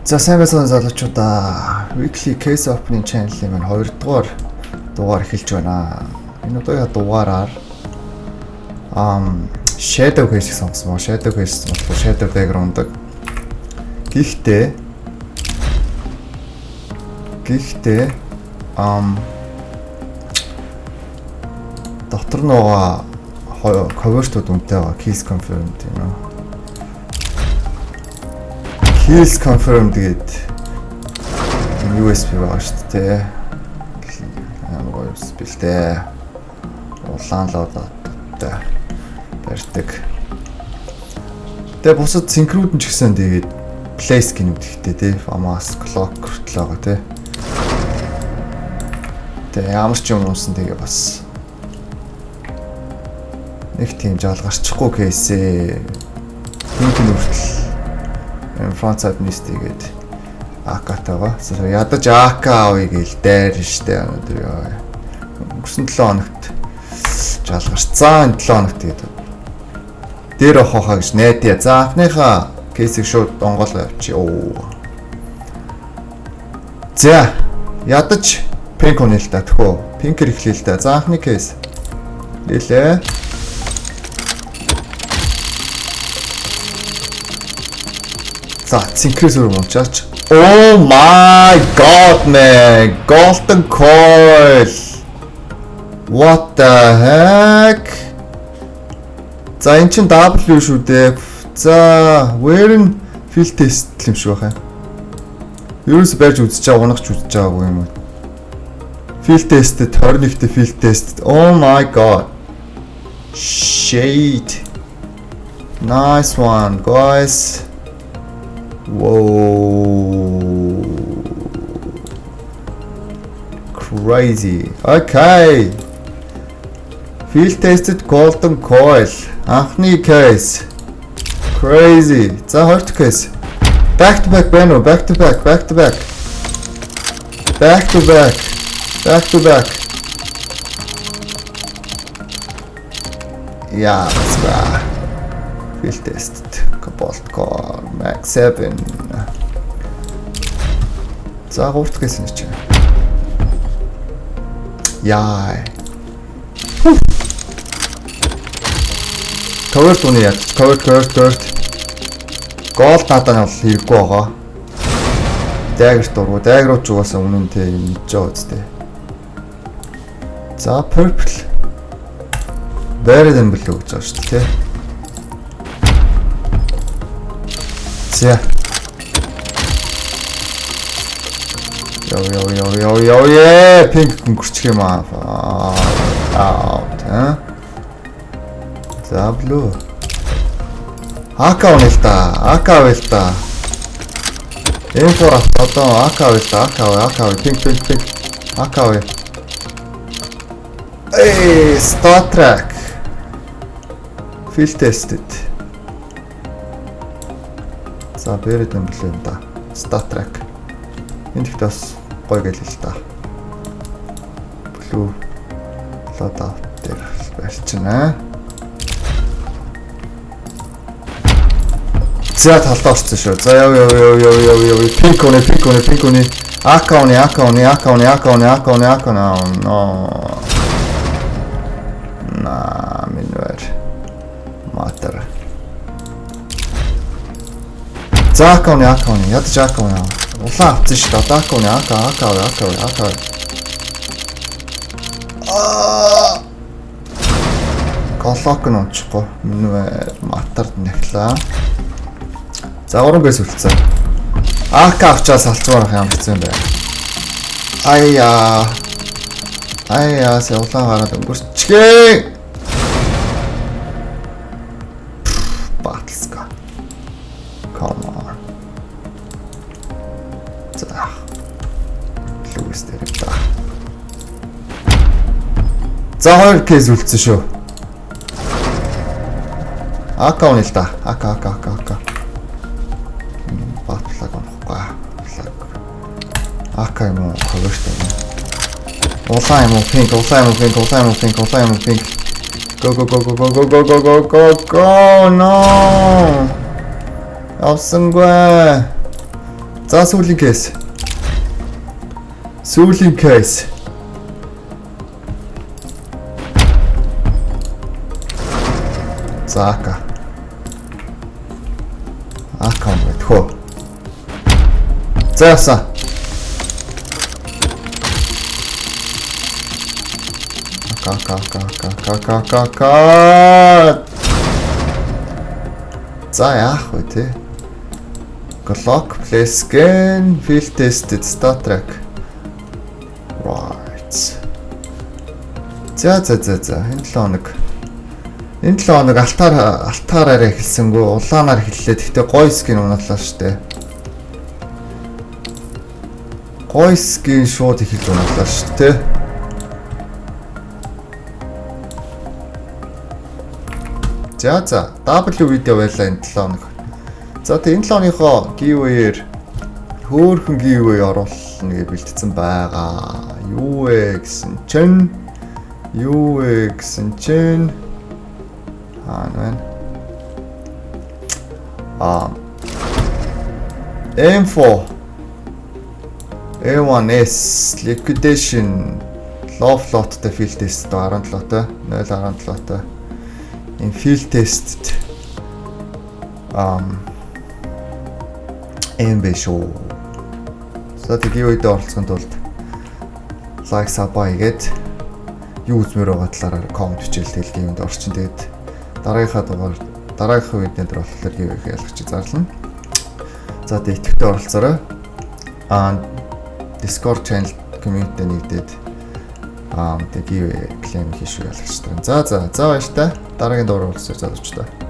За сайн байсан залуучуудаа Weekly Case Opening Channel-ийн маань 2 дугаар дугаар эхэлж байна. Энэ удаагийн дугаараар Shadow Case сонгосон. Shadow Case болохоор Shadow background. Гэхдээ доктор нөгөө cover-тууд үнэтэй байгаа. Kills confirmed you know. Kills confirmed гэдэг USB байгаа шүү дээ. Ямар USB л дээ. Улаан лодтой барьдаг. Тэгээ бусад синхрууд нь ч гэсэн тэгээд play skin-үүд ихтэй тий. Famas clock хүртэл байгаа тий. Тэгээ ямар ч юм унсан тэгээ бас нэг тийм жалгарчихгүй кейсээ хинт нүртэл front side mist-гээд AK-тайгаа ядаж AK авъя гээл дайр штэ өнөдөр яа. Өнгөрсөн 7 хоногт жалгарцсан 7 хоногт тэгээд дээр авахаа гэж найдаа. За анхныхаа кейсийг шууд онгоолгоо явчих. За ядаж пинк унаа л та тхөө. Пинкэр эхлэе л та. За анхны кейс. Лээ. За синхрээс өөр мунчаач. Oh my god man. Golden coil. What the heck? За эн чин W шүү дээ. За where in field test юм шиг байна. Ерөөс барьж үзэж байгаа унагч үзэж байгаагүй юм уу? Field test 21-т field test. Oh my god. Shade. Nice one guys. Whoa. Crazy. Okay. Field tested golden coil. Анхны case. Crazy. За хоёрт case. Back to back байна уу? Back to back. Back to back. Back to back. Back to back. Yeah, that's right. Field tested. Bolt core Max 7. За гурт гэсэн чи. Яа. Cover туны яа. Cover. Гол надад нь бол хэрэггүй байгаа. Dagger дургу. Dagger ч угаасаа үнэн тэ юм мэдж байгаа үстэй. За purple. Бэрээд юм бэл өгч байгаа шүү дээ. Yeah. Yo, yeah. Pink өнгөрчих юм аа. Out, huh? За blue. AK унаа л та. AK авъя л та. M4 одоо AK авъя л та. AK авъя. Pink. AK авъя. Эй, Star Trek. Field tested. За бэрэд юм блэ юм да. Star Trek. Энд их бас гоё гээл л та. Blue loadout дээр барьчихна. За талдаа орсон шүү. За яв. Pink уны. AK уны. На минвэр. Матер. За AK уны. Ядаж AK уны. Улаан авсан шүү дээ. AK уны. AK. Голок нь унчихгүй. Минвэр матер нэхлээ. За уран бэс үлдсэн. AK авчаа салцмаар юм хэцүү юм байна. Аяа улаан гараад өнгөрчгээ. Баталска. Come on. За. Лүүс дээр та. За хоёр кейс үлдсэн шүү. AK уны л да. AK. Батлаг онхгүй. AK юм уу? Хогоштой юм. Улаан юм уу? Pink. Go. No. Явсангүй. За За сүүлийн кейс. Сүүлийн кейс. Зака. Аккаунт мэдхөө. Зааса. Ка. За яах вэ те? Clock play scan field tested stat track. Right. За энэ 7 хоног алтаараараа эхэлсэнгүү улаанаар эхэллээ. Гэхдээ гоё скин унаалаа штэ. Гоё скин шууд эхэлж унаалаа штэ. За W видео байлаа энэ 7 хоног. За тэгээ энэ 7 хоногийнхоо giveaway-ээр хөөрхөн giveaway оруулна гэж бэлдсэн байгаа. Юу вэ гэсэн чинь M4 A1S liquidation low float-тэй field test 17-тай 0.17-тай энэ field test эм бэ шүү. За тэгээ үед оролцохын тулд лайк сабаа хийгээд юу үзмээр байгаа талаараа коммент бичээл тэгэл геймд орчин. Тэгээд дараагийнхаа видеонд болохоор геймийг ялгчих зарлана. За тэгээд идэвхтэй оролцоорой. Discord channel community нэгдээд тэгээд гейм клейм хийш ялгчих. За баяр та. Дараагийн дугаар уулзъя залуучдаа.